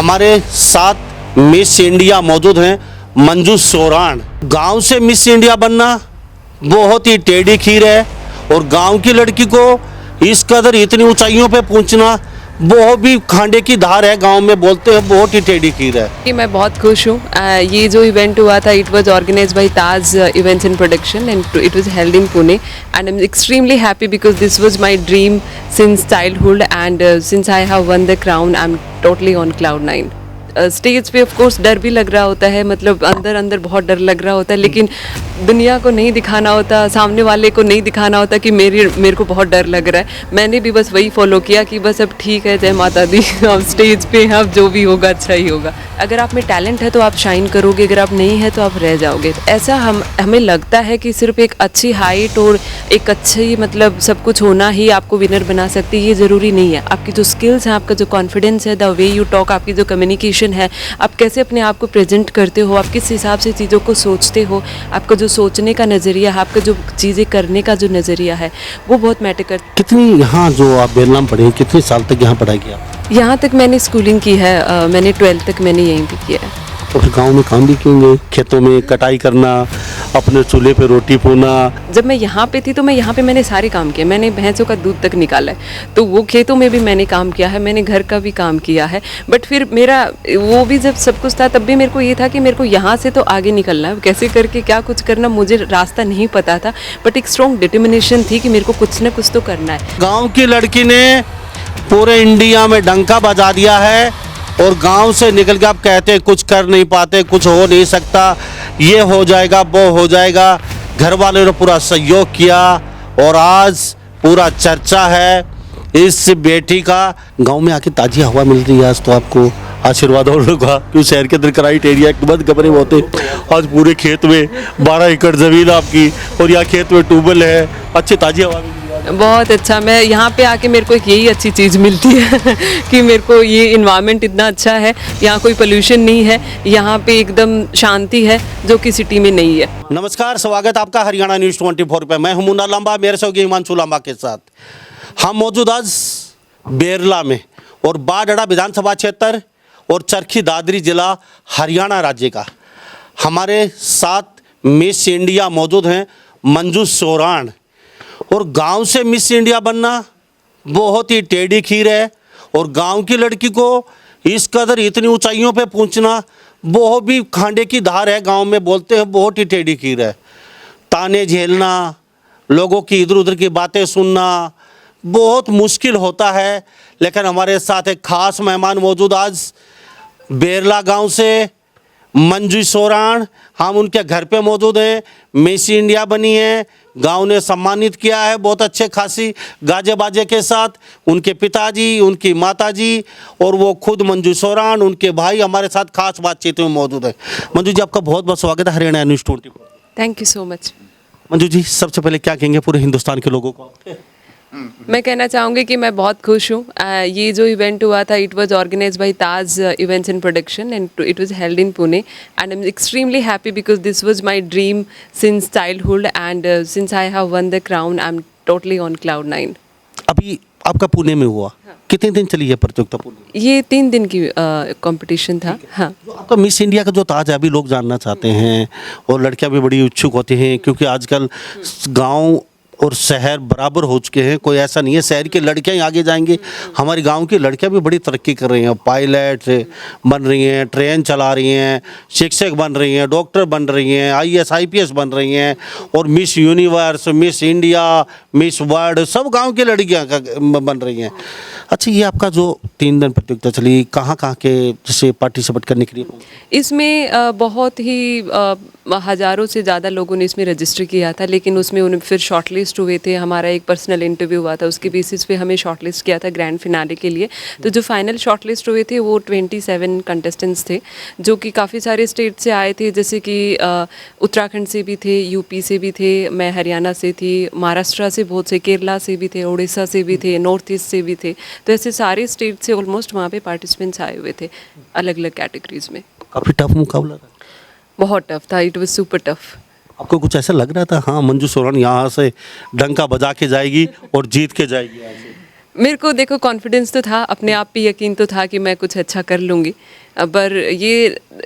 हमारे साथ miss India मौजूद हैं मंजू सोराण। गांव से मिस इंडिया बनना बहुत ही टेढ़ी खीर है और गांव की लड़की को इस कदर इतनी ऊंचाइयों पे पहुंचना बहुत भी खांडे की धार है। गांव में बोलते हैं बहुत ही टेढ़ी खीर है। कि मैं बहुत खुश हूँ। ये जो इवेंट हुआ था it was organised by Taj events and production and it was held in Pune and I am extremely happy because this was my dream since childhood and since I have won the crown I am totally on cloud 9। Stage पे of course डर भी लग रहा होता है, मतलब अंदर अंदर बहुत डर लग रहा होता है, लेकिन दुनिया को नहीं दिखाना होता, सामने वाले को नहीं दिखाना होता कि मेरे को बहुत डर लग रहा है। मैंने भी बस वही फॉलो किया कि बस अब ठीक है, जय माता दी, अब स्टेज पे अब जो भी होगा अच्छा ही होगा। अगर आप में टैलेंट है तो आप शाइन करोगे, अगर आप नहीं है तो आप रह जाओगे। ऐसा हमें लगता है कि सिर्फ एक अच्छी हाइट और एक अच्छी मतलब सब कुछ होना ही आपको विनर बना सकती है, ये ज़रूरी नहीं है। आपकी जो स्किल्स हैं, आपका जो कॉन्फिडेंस है, द वे यू टॉक, आपकी जो कम्युनिकेशन है, आप कैसे अपने आप को प्रेजेंट करते हो, आप किस हिसाब से चीज़ों को सोचते हो, आपका जो सोचने का नज़रिया है, आपका जो चीज़ें करने का जो नज़रिया है, वो बहुत मैटर करता है। कितनी यहाँ जो आप बेरला में पढ़े, कितने साल तक यहाँ पढ़ाई किया? यहाँ तक मैंने स्कूलिंग की है, मैंने 12th तक मैंने यहीं पे किया है। तो फिर गाँव में काम भी किए, खेतों में कटाई करना, अपने चूल्हे पे रोटी पोना। जब मैं यहाँ पे थी तो मैंने सारे काम किए। मैंने भैंसों का दूध तक निकाला है, तो वो खेतों में भी मैंने काम किया है, मैंने घर का भी काम किया है। बट फिर मेरा वो भी जब सब कुछ था तब भी मेरे को ये था कि मेरे को यहाँ से तो आगे निकलना है, कैसे करके क्या कुछ करना मुझे रास्ता नहीं पता था, बट एक स्ट्रॉन्ग डिटर्मिनेशन थी कि मेरे को कुछ ना कुछ तो करना है। गाँव की लड़की ने पूरे इंडिया में डंका बजा दिया है और गांव से निकल के आप कहते हैं कुछ कर नहीं पाते, कुछ हो नहीं सकता, ये हो जाएगा वो हो जाएगा। घर वालों ने पूरा सहयोग किया और आज पूरा चर्चा है इस बेटी का। गांव में आके ताज़ी हवा मिल रही है आज, तो आपको आशीर्वाद और होगा क्यों शहर के अंदर क्राइट एरिया के बाद कमरे होते। आज पूरे खेत में 12 एकड़ ज़मीन आपकी और यहाँ खेत में ट्यूबवेल है, अच्छी ताज़ी हवा मिल रही है। बहुत अच्छा। मैं यहाँ पे आके मेरे को एक यही अच्छी चीज़ मिलती है कि मेरे को ये इन्वायरमेंट इतना अच्छा है, यहाँ कोई पोल्यूशन नहीं है, यहाँ पे एकदम शांति है जो कि सिटी में नहीं है। नमस्कार, स्वागत आपका हरियाणा न्यूज़ 24 पे। मैं हूं मुन्ना लांबा, मेरे सहयोगी हिमांशु लांबा के साथ। हम मौजूद आज बेरला में और बाढ़ विधानसभा क्षेत्र और चरखी दादरी जिला हरियाणा राज्य का। हमारे साथ मिस इंडिया मौजूद हैं मंजू सोराण। और गांव से मिस इंडिया बनना बहुत ही टेढ़ी खीर है और गांव की लड़की को इस कदर इतनी ऊंचाइयों पे पहुंचना बहुत भी खांडे की धार है। गांव में बोलते हैं बहुत ही टेढ़ी खीर है। ताने झेलना, लोगों की इधर उधर की बातें सुनना बहुत मुश्किल होता है। लेकिन हमारे साथ एक खास मेहमान मौजूद आज बेरला गांव से मंजू सोराण। हम उनके घर पे मौजूद हैं। मिस इंडिया बनी है, गांव ने सम्मानित किया है बहुत अच्छे खासी गाजे बाजे के साथ। उनके पिताजी, उनकी माताजी और वो खुद मंजू सोराण, उनके भाई हमारे साथ खास बातचीत में मौजूद है। मंजू जी, आपका बहुत बहुत स्वागत है Haryana news 24। Thank you so much. Manju ji, सबसे पहले क्या कहेंगे पूरे हिंदुस्तान के लोगों को? मैं कहना चाहूँगी कि मैं बहुत खुश हूँ। ये जो इवेंट हुआ था it was organised by Taj events and production and it was held in Pune and I am extremely happy because this was my dream since childhood and since I have won the crown I am totally on cloud 9। अभी आपका पुणे में हुआ, कितने दिन चली है प्रतियोगिता पुणे? ये 3 दिन की कंपटीशन था। हाँ, आपका मिस इंडिया का जो ताज है अभी लोग जानना चाहते हैं और लड़कियां भी बड़ी उत्सुक होती हैं क्योंकि आजकल गांव और शहर बराबर हो चुके हैं। कोई ऐसा नहीं है शहर की लड़कियां ही आगे जाएंगी। हमारी गांव की लड़कियां भी बड़ी तरक्की कर रही हैं, पायलट बन रही हैं, ट्रेन चला रही हैं, शिक्षक बन रही हैं, डॉक्टर बन रही हैं, IAS IPS बन रही हैं और miss universe, miss India, miss world सब गांव की लड़कियां बन रही हैं। अच्छा, ये आपका जो 3 दिन प्रतियोगिता चली, कहाँ कहाँ के जैसे पार्टिसिपेट करने के लिए? इसमें बहुत ही हज़ारों से ज़्यादा लोगों ने इसमें रजिस्टर किया था, लेकिन उसमें उन्हें फिर शॉर्टलिस्ट हुए थे। हमारा एक पर्सनल इंटरव्यू हुआ था, उसके बेसिस पे हमें शॉर्टलिस्ट किया था ग्रैंड फिनाले के लिए। तो जो फाइनल शॉर्टलिस्ट हुए थे वो 27 कंटेस्टेंट्स थे जो कि काफ़ी सारे स्टेट से आए थे, जैसे कि उत्तराखंड से भी थे, यूपी से भी थे, मैं हरियाणा से थी, महाराष्ट्र से बहुत से, केरला से भी थे, उड़ीसा से भी थे, नॉर्थ ईस्ट से भी थे। तो ऐसे सारे स्टेट से ऑलमोस्ट वहाँ पे पार्टिसिपेंट्स आए हुए थे अलग अलग कैटेगरीज में। काफ़ी टफ मुकाबला था। बहुत टफ था, इट वाज सुपर टफ। आपको कुछ ऐसा लग रहा था हाँ मंजू सोराण यहाँ से डंका बजा के जाएगी और जीत के जाएगी? मेरे को देखो कॉन्फिडेंस तो था, अपने आप पे यकीन तो था कि मैं कुछ अच्छा कर लूँगी। पर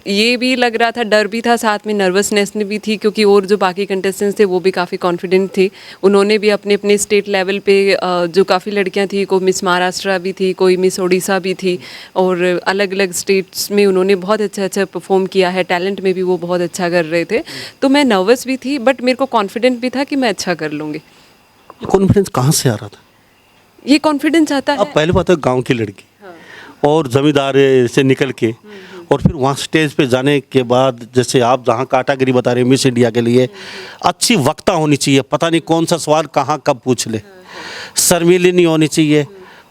ये भी लग रहा था, डर भी था, साथ में नर्वसनेस भी थी, क्योंकि और जो बाकी कंटेस्टेंट्स थे वो भी काफ़ी कॉन्फिडेंट थे। उन्होंने भी अपने अपने स्टेट लेवल पे जो काफ़ी लड़कियां थी, कोई मिस महाराष्ट्र भी थी, कोई मिस उड़ीसा भी थी, और अलग अलग स्टेट्स में उन्होंने बहुत अच्छा अच्छा परफॉर्म किया है। टैलेंट में भी वो बहुत अच्छा कर रहे थे। तो मैं नर्वस भी थी, बट मेरे को कॉन्फिडेंट भी था कि मैं अच्छा कर लूँगी। कॉन्फिडेंस कहाँ से आ रहा था? ये कॉन्फिडेंस आता अब है। पहले बात है, गांव की लड़की और जमींदार से निकल के और फिर वहाँ स्टेज पे जाने के बाद, जैसे आप जहाँ कैटेगरी बता रहे हैं मिस इंडिया के लिए, अच्छी वक्ता होनी चाहिए, पता नहीं कौन सा सवाल कहाँ कब पूछ ले, शर्मीली नहीं होनी चाहिए।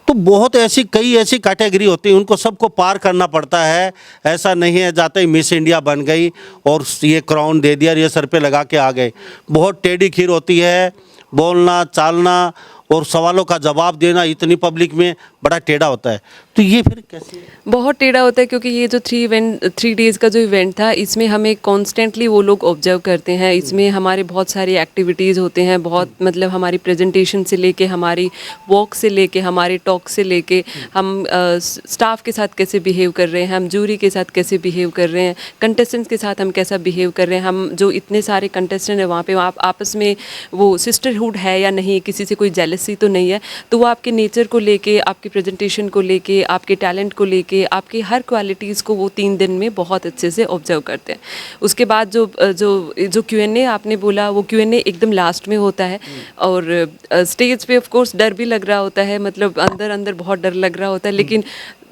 तो बहुत ऐसी कई ऐसी कैटेगरी होती है, उनको सबको पार करना पड़ता है। ऐसा नहीं है जाते ही मिस इंडिया बन गई और ये क्राउन दे दिया, ये सर पे लगा के आ गए। बहुत टेढ़ी खीर होती है, बोलना चालना और सवालों का जवाब देना इतनी पब्लिक में बड़ा टेढ़ा होता है। तो ये फिर कैसे? बहुत टेढ़ा होता है, क्योंकि ये जो 3 डेज़ का जो इवेंट था, इसमें हमें कॉन्स्टेंटली वो लोग ऑब्जर्व करते हैं। इसमें हमारे बहुत सारी एक्टिविटीज़ होते हैं, बहुत मतलब हमारी प्रेजेंटेशन से लेके, हमारी वॉक से लेके, हमारे टॉक से लेके, हम स्टाफ के साथ कैसे बिहेव कर रहे हैं, हम जूरी के साथ कैसे बिहेव कर रहे हैं, कंटेस्टेंट्स के साथ हम कैसा बिहेव कर रहे हैं, हम जो इतने सारे कंटेस्टेंट हैं वहाँ पे आप आपस में वो सिस्टरहुड है या नहीं, किसी से कोई जेलसी तो नहीं है। तो वो आपके नेचर को लेके, आपकी प्रेजेंटेशन को लेके, आपके टैलेंट को लेके, आपकी हर क्वालिटीज़ को वो 3 दिन में बहुत अच्छे से ऑब्जर्व करते हैं। उसके बाद जो Q&A आपने बोला, वो Q&A एकदम लास्ट में होता है। और स्टेज पे ऑफ कोर्स डर भी लग रहा होता है, मतलब अंदर अंदर बहुत डर लग रहा होता है, लेकिन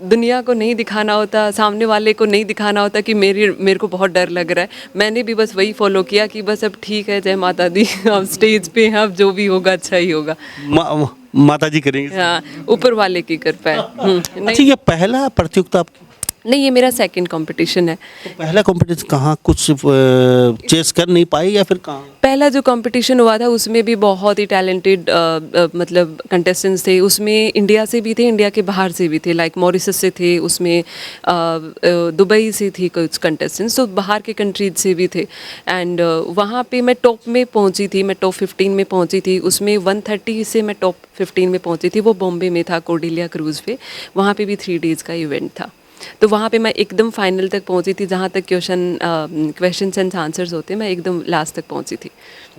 दुनिया को नहीं दिखाना होता, सामने वाले को नहीं दिखाना होता कि मेरे को बहुत डर लग रहा है। मैंने भी बस वही फॉलो किया कि बस अब ठीक है, जय माता दी, अब स्टेज पे हैं, अब जो भी होगा अच्छा ही होगा। माता जी करेंगे। हाँ, ऊपर वाले की कृपा है। अच्छा, नहीं ये पहला प्रतियोगिता आपकी? नहीं, ये मेरा सेकंड कंपटीशन है। तो पहला कॉम्पिटिशन कहाँ कुछ चेस कर नहीं पाई या फिर कहाँ? पहला जो कंपटीशन हुआ था उसमें भी बहुत ही टैलेंटेड मतलब कंटेस्टेंट्स थे। उसमें इंडिया से भी थे, इंडिया के बाहर से भी थे, लाइक मॉरिशस से थे, उसमें दुबई से थी कुछ कंटेस्टेंट्स, तो बाहर के कंट्रीज से भी थे। एंड वहाँ पे मैं टॉप में पहुँची थी, मैं टॉप 15 में पहुँची थी। उसमें 130 से मैं टॉप 15 में पहुँची थी। वो बॉम्बे में था, कोर्डेलिया क्रूज़ पे। वहाँ पे भी 3 डेज़ का इवेंट था। तो वहाँ पे मैं एकदम फाइनल तक पहुँची थी, जहाँ तक क्वेश्चंस एंड आंसर्स होते, मैं एकदम लास्ट तक पहुँची थी।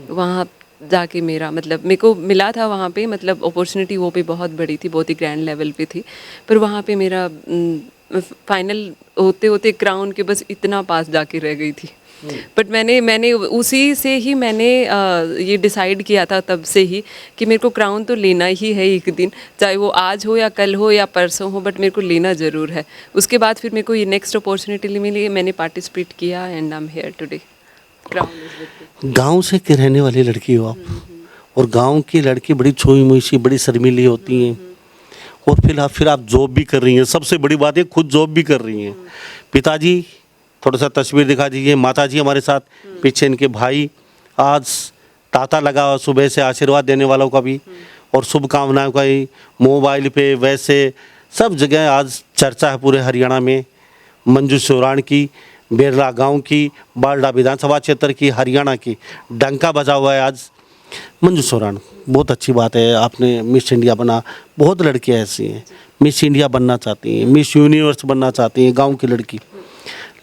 वहाँ जाके मेरा मतलब मेरे को मिला था वहाँ पे, मतलब अपॉर्चुनिटी वो भी बहुत बड़ी थी, बहुत ही ग्रैंड लेवल पे थी। पर वहाँ पे मेरा फाइनल होते होते क्राउन के बस इतना पास जाके रह गई थी। बट मैंने उसी से ही मैंने ये डिसाइड किया था तब से ही कि मेरे को क्राउन तो लेना ही है एक दिन, चाहे वो आज हो या कल हो या परसों हो, बट मेरे को लेना ज़रूर है। उसके बाद फिर मेरे को ये नेक्स्ट अपॉर्चुनिटी मिली, मैंने पार्टिसिपेट किया and I am here today. Crown is with me. गाँव से के रहने वाली लड़की हो आप, और गांव की लड़की बड़ी छोई मुईसी, बड़ी शर्मीली होती हैं, और फिर आप जॉब भी कर रही हैं। सबसे बड़ी बात है, खुद जॉब भी कर रही हैं। पिताजी थोड़ा सा तस्वीर दिखा दीजिए, माताजी हमारे साथ, पीछे इनके भाई। आज तांता लगा हुआ सुबह से आशीर्वाद देने वालों का भी और शुभकामनाओं का ही, मोबाइल पे वैसे सब जगह आज चर्चा है पूरे हरियाणा में। मंजू सोराण की, बेरला गांव की, बालडा विधानसभा क्षेत्र की, हरियाणा की डंका बजा हुआ है आज। मंजू सोराण, बहुत अच्छी बात है, आपने मिस इंडिया बना। बहुत लड़कियां ऐसी हैं मिस इंडिया बनना चाहती हैं, मिस यूनिवर्स बनना चाहती हैं, गांव की लड़की।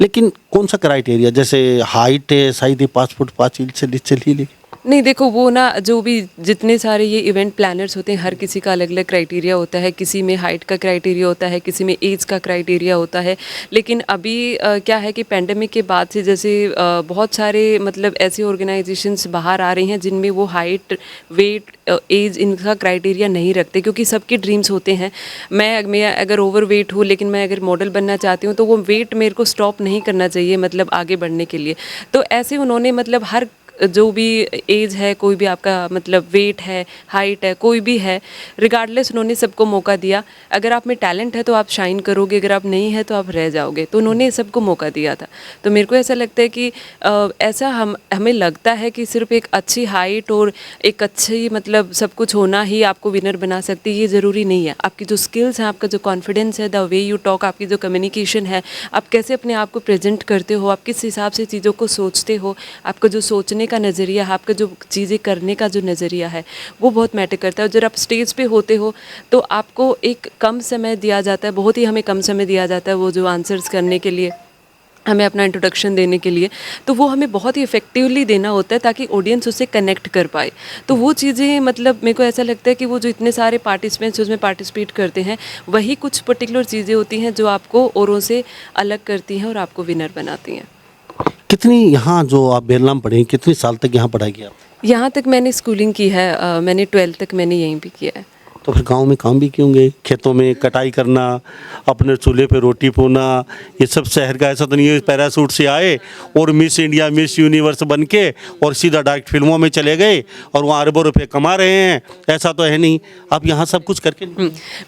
लेकिन कौन सा क्राइटेरिया, जैसे हाइट है शायद ही 5 फुट 5 इंच से नीचे ही, लेकिन नहीं देखो वो ना, जो भी जितने सारे ये इवेंट प्लानर्स होते हैं, हर किसी का अलग अलग क्राइटेरिया होता है। किसी में हाइट का क्राइटेरिया होता है, किसी में एज का क्राइटेरिया होता है। लेकिन अभी क्या है कि पेंडेमिक के बाद से जैसे बहुत सारे मतलब ऐसे ऑर्गेनाइजेशंस बाहर आ रही हैं जिनमें वो हाइट, वेट, एज इनका क्राइटेरिया नहीं रखते, क्योंकि सबके ड्रीम्स होते हैं। मैं अगर ओवर वेट हूँ, लेकिन मैं अगर मॉडल बनना चाहती हूँ, तो वो वेट मेरे को स्टॉप नहीं करना चाहिए, मतलब आगे बढ़ने के लिए। तो ऐसे उन्होंने मतलब हर जो भी एज है, कोई भी आपका मतलब वेट है, हाइट है, कोई भी है, रिगार्डलेस उन्होंने सबको मौका दिया। अगर आप में टैलेंट है तो आप शाइन करोगे, अगर आप नहीं है तो आप रह जाओगे। तो उन्होंने सबको मौका दिया था। तो मेरे को ऐसा लगता है कि ऐसा हमें लगता है कि सिर्फ एक अच्छी हाइट और एक अच्छी मतलब सब कुछ होना ही आपको विनर बना सकती है, ये ज़रूरी नहीं है। आपकी जो स्किल्स हैं, आपका जो कॉन्फिडेंस है, द वे यू टॉक, आपकी जो कम्युनिकेशन है, आप कैसे अपने आप को प्रेजेंट करते हो, आप किस हिसाब से चीज़ों को सोचते हो, आपका जो सोचने सोचने का नज़रिया है, आपका जो चीज़ें करने का जो नज़रिया है वो बहुत मैटर करता है। और जब आप स्टेज पे होते हो तो आपको एक कम समय दिया जाता है, बहुत ही हमें कम समय दिया जाता है वो जो आंसर्स करने के लिए, हमें अपना इंट्रोडक्शन देने के लिए, तो वो हमें बहुत ही इफ़ेक्टिवली देना होता है ताकि ऑडियंस उससे कनेक्ट कर पाए। तो वो चीज़ें मतलब मेरे को ऐसा लगता है कि वो जो इतने सारे पार्टिसिपेंट्स उसमें पार्टिसिपेट करते हैं, वही कुछ पर्टिकुलर चीज़ें होती हैं जो आपको औरों से अलग करती हैं और आपको विनर बनाती हैं। कितनी यहाँ जो आप बेरलाम पढ़े, कितने साल तक यहाँ पढ़ाई किया? यहाँ तक मैंने स्कूलिंग की है, मैंने 12th तक मैंने यहीं भी किया है। तो फिर गांव में काम भी क्यों गए? खेतों में कटाई करना, अपने चूल्हे पे रोटी पोना, ये सब शहर का ऐसा तो नहीं है पैराशूट से आए और मिस इंडिया मिस यूनिवर्स बन के और सीधा डायरेक्ट फिल्मों में चले गए और वहाँ अरबों रुपए कमा रहे हैं, ऐसा तो है नहीं। आप यहाँ सब कुछ करके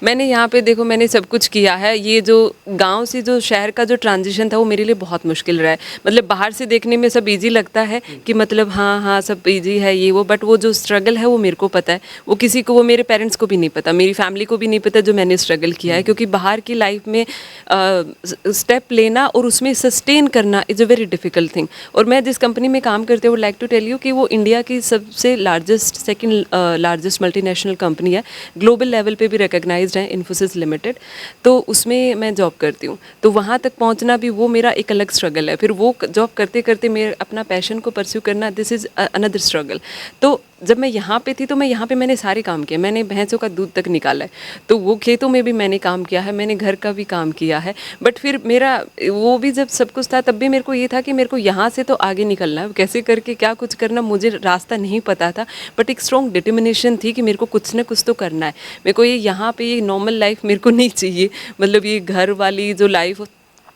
मैंने यहाँ पे देखो मैंने सब कुछ किया है। ये जो गांव से जो शहर का जो ट्रांजिशन था वो मेरे लिए बहुत मुश्किल रहा है। मतलब बाहर से देखने में सब इजी लगता है कि मतलब हाँ हाँ सब इजी है ये वो, बट वो जो स्ट्रगल है वो मेरे को पता है, वो किसी को, वो मेरे पेरेंट्स को भी नहीं पता, मेरी फैमिली को भी नहीं पता जो मैंने स्ट्रगल किया है। क्योंकि बाहर की लाइफ में स्टेप लेना और उसमें सस्टेन करना is a very difficult thing. और मैं जिस कंपनी में काम करती हूँ वो लाइक टू टेल यू कि वो इंडिया की सबसे largest second largest multinational company है, ग्लोबल लेवल पे भी रिकग्नाइज्ड है, इन्फोसिस लिमिटेड। तो उसमें मैं जॉब करती हूँ, तो वहाँ तक पहुँचना भी वो मेरा एक अलग स्ट्रगल है। फिर वो जॉब करते करते मेरे अपना पैशन को परस्यू करना, दिस इज़ अनदर स्ट्रगल। तो जब मैं यहाँ पे थी तो मैं यहाँ पे मैंने सारे काम किए, मैंने भैंसों का दूध तक निकाला है, तो वो खेतों में भी मैंने काम किया है, मैंने घर का भी काम किया है। बट फिर मेरा वो भी जब सब कुछ था तब भी मेरे को ये था कि मेरे को यहाँ से तो आगे निकलना है, कैसे करके क्या कुछ करना मुझे रास्ता नहीं पता था, बट एक स्ट्रॉन्ग डिटर्मिनेशन थी कि मेरे को कुछ ना कुछ तो करना है। मेरे को ये यहाँ पे ये नॉर्मल लाइफ मेरे को नहीं चाहिए, मतलब ये घर वाली जो लाइफ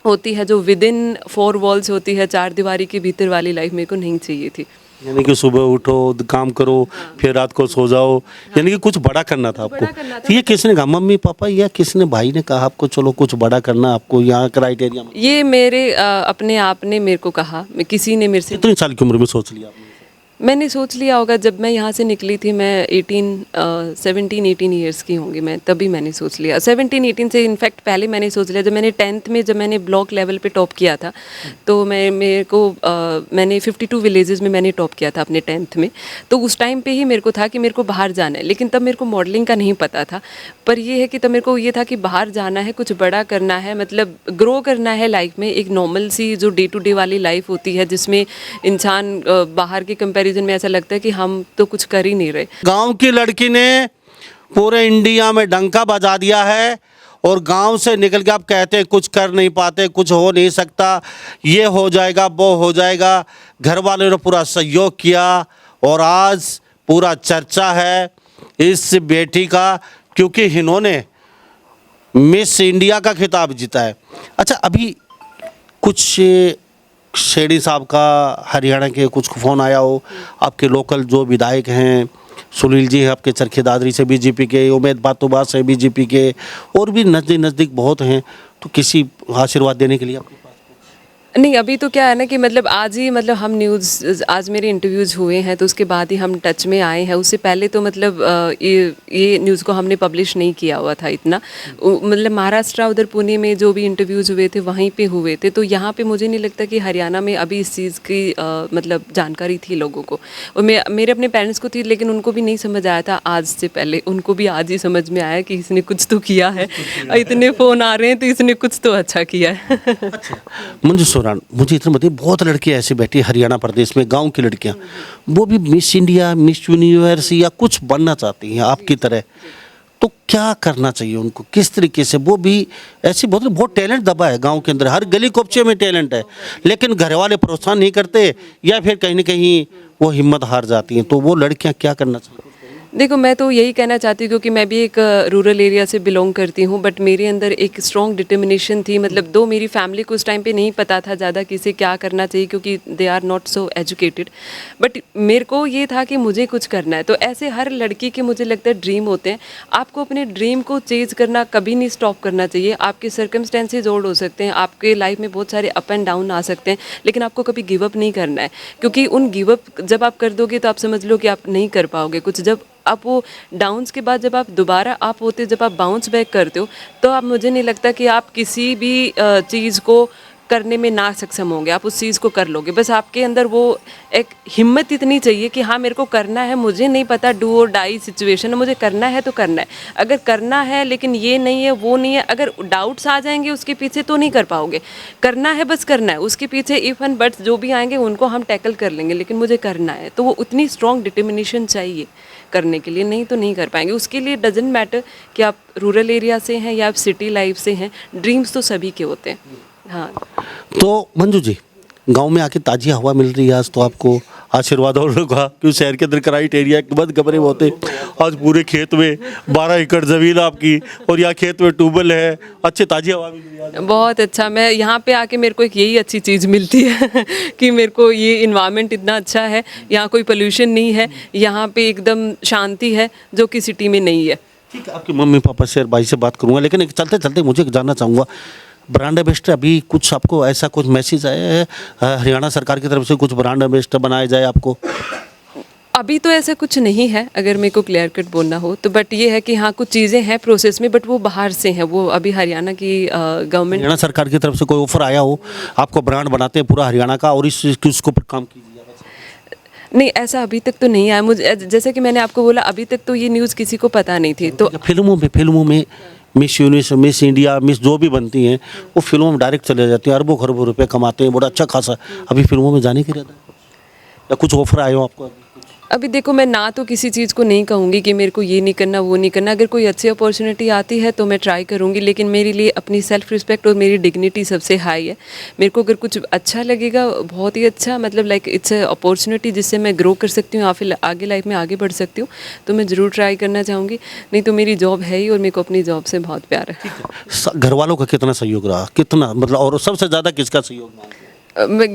होती है, जो विद इन 4 वॉल्स होती है, 4 दीवारी के भीतर वाली लाइफ मेरे को नहीं चाहिए थी। यानी कि सुबह उठो काम करो फिर रात को सो जाओ, यानी कि कुछ बड़ा करना था आपको। तो ये किसने कहा, मम्मी पापा या किसने भाई ने कहा आपको चलो कुछ बड़ा करना आपको यहाँ क्राइटेरिया में? ये मेरे अपने आप ने मेरे को कहा, किसी ने मेरे से, कितनी साल की उम्र में सोच लिया आपने? मैंने सोच लिया होगा जब मैं यहाँ से निकली थी, मैं 17-18 ईयर्स की होंगी मैं, तभी मैंने सोच लिया। 17-18 से इनफैक्ट पहले मैंने सोच लिया, जब मैंने 10th में जब मैंने ब्लॉक लेवल पे टॉप किया था, तो मैंने 52 विलेजेस में मैंने टॉप किया था अपने 10th में। तो उस टाइम पे ही मेरे को था कि मेरे को बाहर जाना है, लेकिन तब मेरे को मॉडलिंग का नहीं पता था। पर ये है कि तब मेरे को ये था कि बाहर जाना है, कुछ बड़ा करना है, मतलब ग्रो करना है लाइफ में। एक नॉर्मल सी जो डे टू डे वाली लाइफ होती है जिसमें इंसान बाहर के कंपेरिजन में ऐसा लगता है कि हम तो कुछ कर ही नहीं रहे। गांव की लड़की ने पूरे इंडिया में डंका बजा दिया है और गांव से निकल के आप कहते हैं कुछ कर नहीं पाते, कुछ हो नहीं सकता, ये हो जाएगा वो हो जाएगा। घर वालों ने पूरा सहयोग किया और आज पूरा चर्चा है इस बेटी का, क्योंकि इन्होंने मिस इंडिया का खिताब जीता है। अच्छा, अभी कुछ शेडी साहब का हरियाणा के कुछ फ़ोन आया हो, आपके लोकल जो विधायक हैं, सुनील जी हैं आपके चरखी दादरी से बीजेपी के, उमेद बातोबा से बीजेपी के, और भी नज़दीक नज़दीक बहुत हैं, तो किसी आशीर्वाद देने के लिए आपके पास? नहीं, अभी तो क्या है ना कि मतलब आज ही मतलब हम न्यूज़, आज मेरे इंटरव्यूज़ हुए हैं तो उसके बाद ही हम टच में आए हैं। उससे पहले तो मतलब ये न्यूज़ को हमने पब्लिश नहीं किया हुआ था इतना। मतलब महाराष्ट्र उधर पुणे में जो भी इंटरव्यूज़ हुए थे वहीं पे हुए थे, तो यहाँ पे मुझे नहीं लगता कि हरियाणा में अभी इस चीज़ की मतलब जानकारी थी लोगों को। और मेरे अपने पेरेंट्स को थी, लेकिन उनको भी नहीं समझ आया था आज से पहले, उनको भी आज ही समझ में आया कि इसने कुछ तो किया है। इतने फ़ोन आ रहे हैं तो इसने कुछ तो अच्छा किया है। मुझे इतना बताइए, बहुत लड़कियां ऐसी बैठी हरियाणा प्रदेश में, गांव की लड़कियां, वो भी मिस इंडिया मिस यूनिवर्स या कुछ बनना चाहती हैं आपकी तरह, तो क्या करना चाहिए उनको, किस तरीके से? वो भी ऐसी बहुत टैलेंट दबा है गांव के अंदर, हर गली कोपचे में टैलेंट है, लेकिन घर वाले प्रोत्साहन नहीं करते या फिर कहीं ना कहीं वो हिम्मत हार जाती हैं, तो वो लड़कियां क्या करना चाहिए? देखो, मैं तो यही कहना चाहती हूँ क्योंकि मैं भी एक रूरल एरिया से बिलोंग करती हूँ, बट मेरे अंदर एक स्ट्रॉन्ग डिटर्मिनेशन थी। मतलब दो मेरी फैमिली को उस टाइम पे नहीं पता था ज़्यादा किसे क्या करना चाहिए, क्योंकि they are not so educated, but मेरे को ये था कि मुझे कुछ करना है। तो ऐसे हर लड़की के मुझे लगता है ड्रीम होते हैं, आपको अपने ड्रीम को चेज करना कभी नहीं स्टॉप करना चाहिए। आपके सर्कमस्टेंसेज और हो सकते हैं, आपके लाइफ में बहुत सारे अप एंड डाउन आ सकते हैं, लेकिन आपको कभी गिव अप नहीं करना है, क्योंकि उन गिव अप जब आप कर दोगे तो आप समझ लो कि आप नहीं कर पाओगे कुछ। जब आप वो डाउन्स के बाद जब आप दोबारा आप होते, जब आप बाउंस बैक करते हो, तो आप, मुझे नहीं लगता कि आप किसी भी चीज़ को करने में ना सक्षम होंगे, आप उस चीज़ को कर लोगे। बस आपके अंदर वो एक हिम्मत इतनी चाहिए कि हाँ मेरे को करना है, मुझे नहीं पता डू और डाई सिचुएशन है, मुझे करना है तो करना है। अगर करना है लेकिन ये नहीं है वो नहीं है, अगर डाउट्स आ जाएंगे उसके पीछे तो नहीं कर पाओगे। करना है बस करना है, उसके पीछे इफ एंड बट्स जो भी आएंगे उनको हम टैकल कर लेंगे, लेकिन मुझे करना है। तो वो उतनी स्ट्रॉन्ग डिटर्मिनेशन चाहिए करने के लिए, नहीं तो नहीं कर पाएंगे। उसके लिए डजेंट मैटर कि आप रूरल एरिया से हैं या आप सिटी लाइफ से हैं, ड्रीम्स तो सभी के होते हैं। हाँ, तो मंजू जी, गांव में आके ताज़ी हवा मिल रही है आज, तो आपको आशीर्वाद और होगा क्योंकि शहर के अंदर क्राइट एरिया के बंद कमरे होते, आज पूरे खेत में 12 एकड़ ज़मीन आपकी और यहाँ खेत में ट्यूबवेल है, अच्छी ताज़ी हवा मिल रही है आज। बहुत अच्छा। मैं यहाँ पे आके मेरे को एक यही अच्छी चीज़ मिलती है कि मेरे को ये इन्वायरमेंट इतना अच्छा है, यहाँ कोई पोल्यूशन नहीं है, यहाँ पे एकदम शांति है जो कि सिटी में नहीं है। ठीक है, आपके मम्मी पापा से और भाई से बात करूंगा, लेकिन एक चलते चलते मुझे जानना चाहूँगा, ब्रांड एम्बेसडर अभी कुछ आपको ऐसा कुछ मैसेज आया है हरियाणा सरकार की तरफ से, कुछ ब्रांड एम्बेसडर बनाया जाए आपको? अभी तो ऐसा कुछ नहीं है अगर मेरे को क्लियर कट बोलना हो तो, बट ये है कि हाँ कुछ चीज़ें हैं प्रोसेस में, बट वो बाहर से हैं, वो अभी हरियाणा की गवर्नमेंट। हरियाणा सरकार की तरफ से कोई ऑफर आया हो आपको, ब्रांड बनाते हैं पूरा हरियाणा का और इसको पर काम कीजिए? नहीं, ऐसा अभी तक तो नहीं आया मुझे। जैसे कि मैंने आपको बोला, अभी तक तो ये न्यूज़ किसी को पता नहीं थी। तो फिल्मों में miss universe, miss India, miss जो भी बनती हैं वो फिल्मों में डायरेक्ट चले जाती हैं, अरबों खरबों रुपए कमाते हैं, बड़ा अच्छा खासा। अभी फिल्मों में जाने के रहता है या कुछ ऑफर आए हो आपको? अभी देखो, मैं ना तो किसी चीज़ को नहीं कहूँगी कि मेरे को ये नहीं करना वो नहीं करना। अगर कोई अच्छी अपॉर्चुनिटी आती है तो मैं ट्राई करूँगी, लेकिन मेरे लिए अपनी सेल्फ रिस्पेक्ट और मेरी डिग्निटी सबसे हाई है। मेरे को अगर कुछ अच्छा लगेगा, बहुत ही अच्छा, मतलब लाइक इट्स अपॉर्चुनिटी जिससे मैं ग्रो कर सकती हूँ या फिर आगे लाइफ में आगे बढ़ सकती हूँ, तो मैं ज़रूर ट्राई करना चाहूँगी। नहीं तो मेरी जॉब है ही और मेरे को अपनी जॉब से बहुत प्यार है। घर वालों का कितना सहयोग रहा, कितना मतलब, और सबसे ज़्यादा किसका सहयोग मांगते हैं?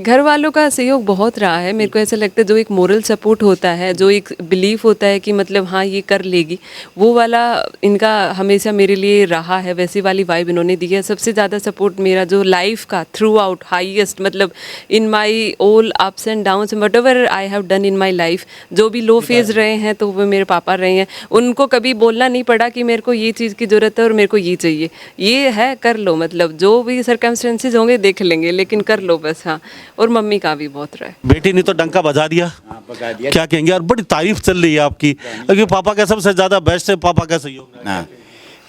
घर वालों का सहयोग बहुत रहा है। मेरे को ऐसा लगता है जो एक मोरल सपोर्ट होता है, जो एक बिलीफ होता है कि मतलब हाँ ये कर लेगी, वो वाला इनका हमेशा मेरे लिए रहा है। वैसी वाली वाइब इन्होंने दी है। सबसे ज़्यादा सपोर्ट मेरा जो लाइफ का थ्रू आउट हाईएस्ट, मतलब in my all ups and downs, whatever I have done in my life, जो भी लो फेज रहे हैं तो वो मेरे पापा रहे हैं। उनको कभी बोलना नहीं पड़ा कि मेरे को ये चीज़ की ज़रूरत है और मेरे को ये चाहिए, ये है कर लो, मतलब जो भी सर्कमस्टेंसेज होंगे देख लेंगे, लेकिन कर लो बस। हाँ, और मम्मी का भी बहुत रहा है। बेटी ने तो डंका बजा दिया, क्या कहेंगे? और बड़ी तारीफ चल रही है आपकी, क्योंकि पापा का सबसे ज्यादा बेस्ट है, पापा का सहयोग है। हाँ,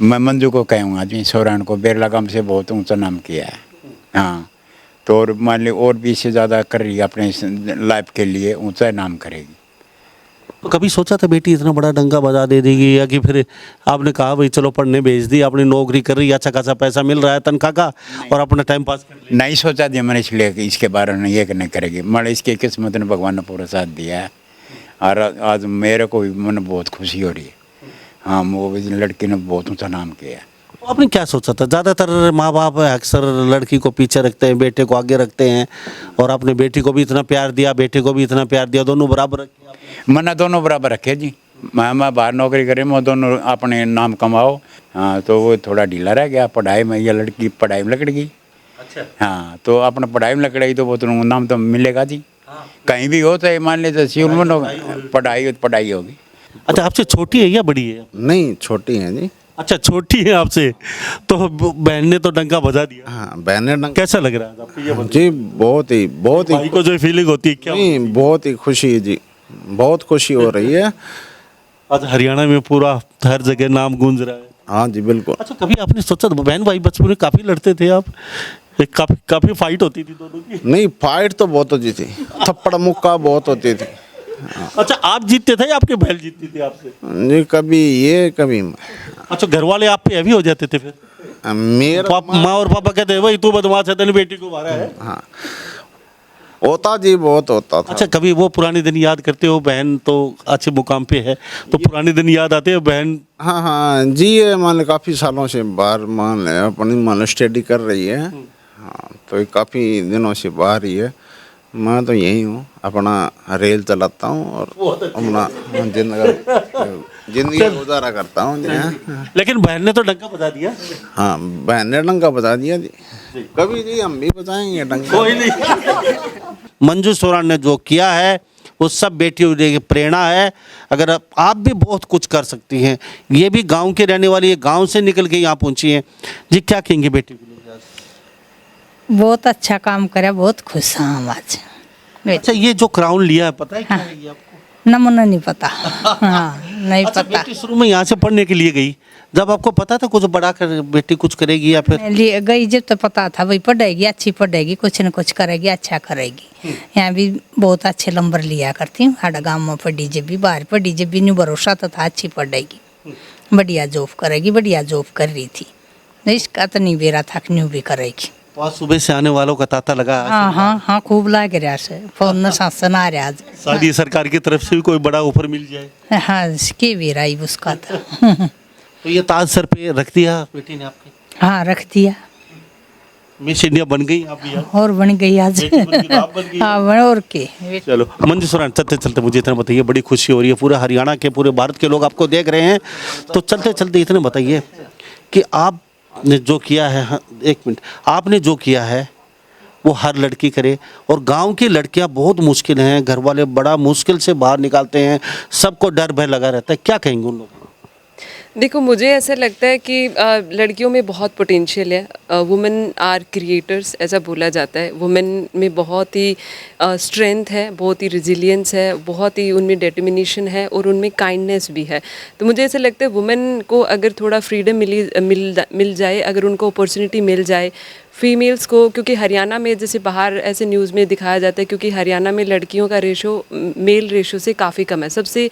मैं मंजू को कहूँगा जी, सोरान को बेरला गांव से बहुत ऊंचा नाम किया है। हाँ, तो और मान ली और भी इससे ज़्यादा कर रही है, अपने लाइफ के लिए ऊंचा नाम करेगी। तो कभी सोचा था बेटी इतना बड़ा डंका बजा दे देगी, या कि फिर आपने कहा भाई चलो पढ़ने भेज दी, अपनी नौकरी कर रही है, अच्छा खासा पैसा मिल रहा है तनख्वाह का, और अपना टाइम पास कर लिया? नहीं सोचा दिया मैंने इसलिए कि इसके बारे में ये नहीं करेगी, मतलब इसकी किस्मत ने भगवान ने पूरा साथ दिया है। और आज मेरे को भी मन बहुत खुशी हो रही है। हाँ, वो लड़की ने बहुत ऊँचा नाम किया है। तो आपने क्या सोचा था? ज़्यादातर माँ बाप अक्सर लड़की को पीछे रखते हैं, बेटे को आगे रखते हैं, और आपने बेटी को भी इतना प्यार दिया, बेटे को भी इतना प्यार दिया, दोनों बराबर रखे? मना दोनों बराबर रखे जी। मैं बाहर नौकरी करे, मैं दोनों अपने नाम कमाओ। हाँ, तो वो थोड़ा ढीला रह गया पढ़ाई में, या लड़की पढ़ाई में लकड़ गई। अच्छा। हाँ, तो अपने पढ़ाई में लकड़ाई तो वो तो नाम तो मिलेगा जी। कहीं भी हो तो मान लेते सिविल में पढ़ाई होगी। अच्छा, आपसे छोटी है या बड़ी है? नहीं, छोटी हैं जी। अच्छा, छोटी है आपसे, तो बहन ने तो डंका बजा दिया। हाँ, बहने डंक कैसा लग रहा है आपको ये बताइए? जी, बहुत ही भाई को जो फीलिंग होती है क्या? नहीं, बहुत ही खुशी है जी, बहुत खुशी हो रही है। आज हरियाणा में पूरा हर जगह नाम गूंज रहा है। हाँ जी, बिल्कुल। अच्छा, कभी आपने सोचा था, बहन भाई बचपन में काफी लड़ते थे आप, काफी फाइट होती थी दोनों की? नहीं, फाइट तो बहुत होती थी, थप्पड़ मुक्का बहुत होती थी। अच्छा, आप जीतते थे या आपके बहन जीतती थी आपसे? जी, कभी ये कभी मैं। अच्छा, घर वाले आप पे हैवी हो जाते थे फिर? मेरा माँ और पापा कहते हैं भाई तू बदमाश है, तेरी बेटी को मारा है। हाँ, होता जी, बहुत होता था। अच्छा, कभी वो पुराने दिन याद करते हो? बहन तो अच्छे मुकाम पे है, तो पुराने दिन याद आते हैं बहन? हाँ हाँ जी, ये मान लो काफ़ी सालों से बाहर मान ले अपनी मान लो स्टडी कर रही है। हाँ, तो ये काफ़ी दिनों से बाहर ही है। मैं तो यही हूँ, अपना रेल चलाता हूँ और अपना जिंदगी गुजारा करता हूँ जी। लेकिन बहन ने तो डंका बजा दिया। हाँ, बहन ने डंका बजा दिया जी। कभी जी हम भी बजाएंगे डंका। कोई नहीं। मंजू सोरान ने जो किया है वो सब बेटियों की प्रेरणा है। अगर आप भी बहुत कुछ कर सकती हैं, ये भी गांव के रहने वाली है, गांव से निकल के यहाँ पहुँची हैं जी। क्या कहेंगे बेटी के लिए? बहुत अच्छा काम करे, बहुत खुश हैं हम आज। अच्छा, ये जो क्राउन लिया है पता है क्या है ये आपको? नमूना नहीं पता। हाँ, नहीं अच्छा, पता। बेटी शुरू में यहाँ से पढ़ने के लिए गई, जब आपको पता था कुछ बड़ा कर बेटी कुछ करेगी या फिर? लिए गई जब तो पता था भाई पढ़ेगी, अच्छी पढ़ेगी, कुछ न कुछ करेगी, अच्छा करेगी। यहाँ भी बहुत अच्छे नंबर लिया करती हूँ। हमारा गाँव में पढ़ी जब भी, बाहर पढ़ी जब भी, न्यू भरोसा तो था अच्छी पढ़ेगी, बढ़िया जॉब करेगी, बढ़िया जॉब कर रही थी। इसका तो नहीं बेरा था कि न्यू भी करेगी। बहुत सुबह से आने वालों का तांता लगा। हाँ हाँ हाँ, खूब लाग रहा से फोन न शासन आ रहा आज। शादी सरकार की तरफ से भी कोई बड़ा ऑफर मिल जाए हाँ, के बेरा ही उसका था। तो ये ताज सर पे रख दिया बेटी ने आपके? हाँ, रख दिया। मिस इंडिया बन गई आप भी आज? और बन गई आज। बेटी बन गई तो आप बन गई। हाँ, बन और के। चलो मंजू सुरान, चलते चलते मुझे इतना बताइए, बड़ी खुशी हो रही है, पूरे हरियाणा के, पूरे भारत के लोग आपको देख रहे हैं, तो चलते चलते इतने बताइए कि आपने जो किया है, हाँ, एक मिनट, आपने जो किया है वो हर लड़की करे, और गांव की लड़कियां बहुत मुश्किल हैं, घर वाले बड़ा मुश्किल से बाहर निकालते हैं, सबको डर भय लगा रहता है, क्या कहेंगे उन लोगों को? देखो, मुझे ऐसा लगता है कि लड़कियों में बहुत पोटेंशियल है। वुमेन आर क्रिएटर्स ऐसा बोला जाता है। वुमेन में बहुत ही स्ट्रेंथ है, बहुत ही रिजिलियंस है, बहुत ही उनमें डिटर्मिनेशन है, और उनमें काइंडनेस भी है। तो मुझे ऐसा लगता है वुमेन को अगर थोड़ा फ्रीडम मिल जाए, अगर उनको अपॉर्चुनिटी मिल जाए, फीमेल्स को, क्योंकि हरियाणा में जैसे बाहर ऐसे न्यूज़ में दिखाया जाता है, क्योंकि हरियाणा में लड़कियों का रेशो मेल रेशो से काफ़ी कम है, सबसे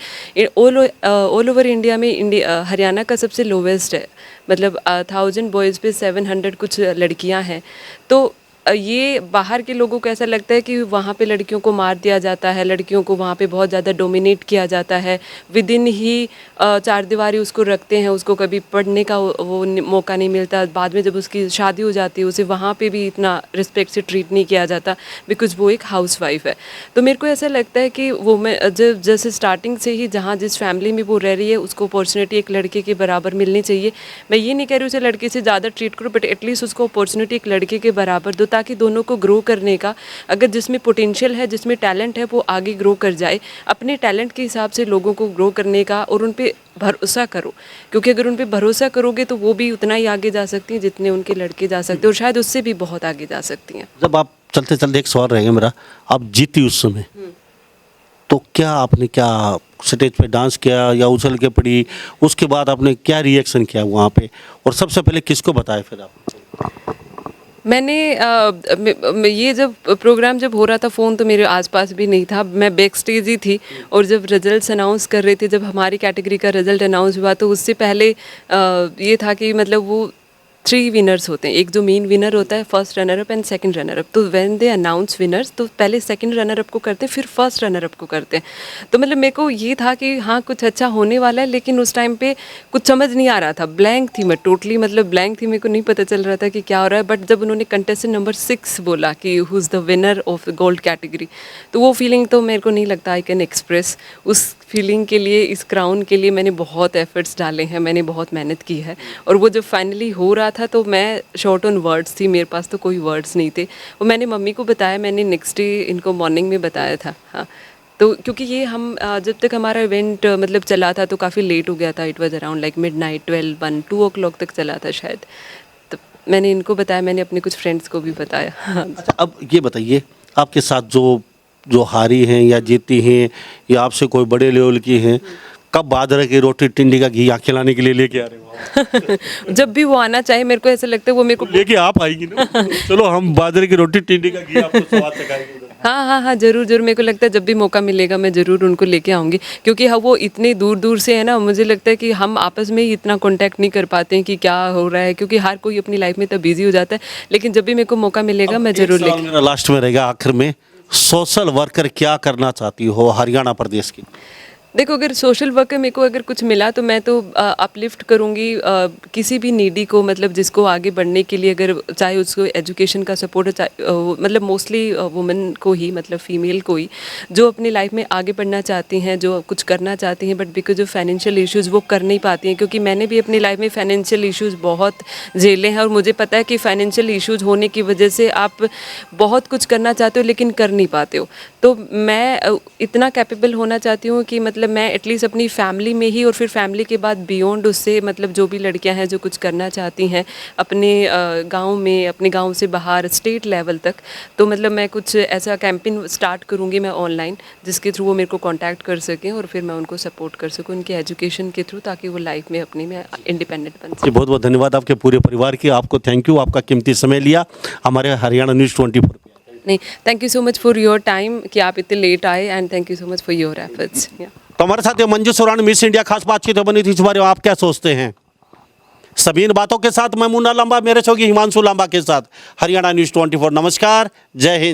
ऑल ओवर इंडिया में हरियाणा का सबसे लोवेस्ट है, मतलब 1000 बॉयज़ पे 700 कुछ लड़कियां हैं। तो ये बाहर के लोगों को ऐसा लगता है कि वहाँ पे लड़कियों को मार दिया जाता है, लड़कियों को वहाँ पे बहुत ज़्यादा डोमिनेट किया जाता है, विद इन ही चार दीवारी उसको रखते हैं, उसको कभी पढ़ने का वो मौका नहीं मिलता। बाद में जब उसकी शादी हो जाती है, उसे वहाँ पे भी इतना रिस्पेक्ट से ट्रीट नहीं किया जाता, बिकॉज वो एक हाउस वाइफ है। तो मेरे को ऐसा लगता है कि वो मैं जब जैसे स्टार्टिंग से ही जहाँ जिस फैमिली में वो रह रही है, उसको अपॉर्चुनिटी एक लड़के के बराबर मिलनी चाहिए। मैं ये नहीं कह रही उसे लड़के से ज़्यादा ट्रीट करो, बट एटलीस्ट उसको अपॉर्चुनिटी एक लड़के के बराबर दो, ताकि दोनों को ग्रो करने का, अगर जिसमें पोटेंशियल है, जिसमें टैलेंट है, वो आगे ग्रो कर जाए। अपने टैलेंट के हिसाब से लोगों को ग्रो करने का, और उन पे भरोसा करो, क्योंकि अगर उन पे भरोसा करोगे तो वो भी उतना ही आगे जा सकती हैं जितने उनके लड़के जा सकते हैं, और शायद उससे भी बहुत आगे जा सकती हैं। जब आप चलते चलते, एक सवाल रहेगा मेरा, आप जीती उस समय, तो क्या आपने क्या स्टेज पे डांस किया या उछल के पड़ी, उसके बाद आपने क्या रिएक्शन किया वहाँ पे, और सबसे पहले किसको बताया फिर आप? मैंने ये जब प्रोग्राम जब हो रहा था, फ़ोन तो मेरे आसपास भी नहीं था, मैं बैक स्टेज ही थी, और जब रिजल्ट्स अनाउंस कर रहे थे, जब हमारी कैटेगरी का रिजल्ट अनाउंस हुआ, तो उससे पहले ये था कि मतलब वो 3 विनर्स होते हैं, एक जो मेन विनर होता है, first runner up and second runner up. तो व्हेन दे अनाउंस विनर्स, तो पहले सेकंड रनर अप को करते हैं, फिर फर्स्ट रनर अप को करते हैं। तो मतलब मेरे को ये था कि हाँ, कुछ अच्छा होने वाला है, लेकिन उस टाइम पे कुछ समझ नहीं आ रहा था, ब्लैंक थी मैं, टोटली मतलब ब्लैंक थी, मेरे को नहीं पता चल रहा था कि क्या हो रहा है। बट जब उन्होंने कंटेस्टेंट नंबर 6 बोला कि who is the winner of gold category, तो वो फीलिंग तो मेरे को नहीं लगता आई कैन एक्सप्रेस। उस फीलिंग के लिए, इस क्राउन के लिए मैंने बहुत एफर्ट्स डाले हैं, मैंने बहुत मेहनत की है, और वो जब फाइनली हो रहा था तो मैं शॉर्ट ऑन वर्ड्स थी, मेरे पास तो कोई वर्ड्स नहीं थे। वो मैंने मम्मी को बताया, मैंने नेक्स्ट डे इनको मॉर्निंग में बताया था। हाँ, तो क्योंकि ये हम जब तक हमारा इवेंट मतलब चला था तो काफ़ी लेट हो गया था, it was around like midnight 12, 1, 2 o'clock तक चला था शायद। तो मैंने इनको बताया, मैंने अपने कुछ फ्रेंड्स को भी बताया। हाँ। अच्छा, अब ये बताइए, आपके साथ जो हारी हैं या जीती हैं, या आपसे कोई बड़े लेवल की हैं, कब बाजरे की रोटी टिंडी का घी यहाँ खिलाने के लिए लेके आ रहे हो? जब भी वो आना चाहे, मेरे को ऐसा लगता है वो मेरे को लेके आप आएंगी ना? चलो हम बाजरे की रोटी टिंडी का घी आपको स्वाद चखाएंगे उधर। हाँ हाँ हाँ, जरूर जरूर, मेरे को लगता है जब भी मौका मिलेगा मैं ज़रूर उनको लेके आऊँगी, क्योंकि हाँ, वो इतने दूर दूर से है ना, मुझे लगता है कि हम आपस में ही इतना कांटेक्ट नहीं कर पाते हैं कि क्या हो रहा है, क्योंकि हर कोई अपनी लाइफ में तब बिजी हो जाता है। लेकिन जब भी मेरे को मौका मिलेगा मैं ज़रूर लेके। मेरा लास्ट में रहेगा, आखिर में, सोशल वर्कर क्या करना चाहती हो हरियाणा प्रदेश की? देखो, अगर सोशल वर्कर मेरे को अगर कुछ मिला तो मैं तो अपलिफ्ट करूँगी किसी भी नीडी को, मतलब जिसको आगे बढ़ने के लिए, अगर चाहे उसको एजुकेशन का सपोर्ट हो, चाहे मतलब मोस्टली वुमेन को ही, मतलब फीमेल को ही, जो अपनी लाइफ में आगे बढ़ना चाहती हैं, जो कुछ करना चाहती हैं, but because of financial issues वो कर नहीं पाती हैं। क्योंकि मैंने भी अपनी लाइफ में फाइनेंशियल इश्यूज़ बहुत झेले हैं, और मुझे पता है कि फाइनेंशियल इश्यूज़ होने की वजह से आप बहुत कुछ करना चाहते हो लेकिन कर नहीं पाते हो। तो मैं इतना कैपेबल होना चाहती हूँ कि मतलब मतलब मैं एटलीस्ट अपनी फैमिली में ही और फिर फैमिली के बाद बियॉन्ड उससे मतलब जो भी लड़कियां हैं जो कुछ करना चाहती हैं अपने गांव में, अपने गांव से बाहर स्टेट लेवल तक, तो मतलब मैं कुछ ऐसा कैंपेन स्टार्ट करूंगी मैं ऑनलाइन, जिसके थ्रू वो मेरे को कांटेक्ट कर सकें और फिर मैं उनको सपोर्ट कर सकूं उनके एजुकेशन के थ्रू, ताकि वो लाइफ में अपनी में इंडिपेंडेंट बन सकें। जी बहुत बहुत धन्यवाद आपके पूरे परिवार की, आपको थैंक यू, आपका कीमती समय लिया हमारे हरियाणा न्यूज़ 24 पे। नहीं, thank you so much for your time कि आप इतने लेट आए, and thank you so much for your efforts. तो हमारे साथ ये मंजू सुरान मिस इंडिया खास बातचीत बनी थी, इस बारे में आप क्या सोचते हैं? सभी इन बातों के साथ मैं मुन्ना लांबा, मेरे सहयोगी हिमांशु लांबा के साथ हरियाणा न्यूज़ 24। नमस्कार, जय हिंद।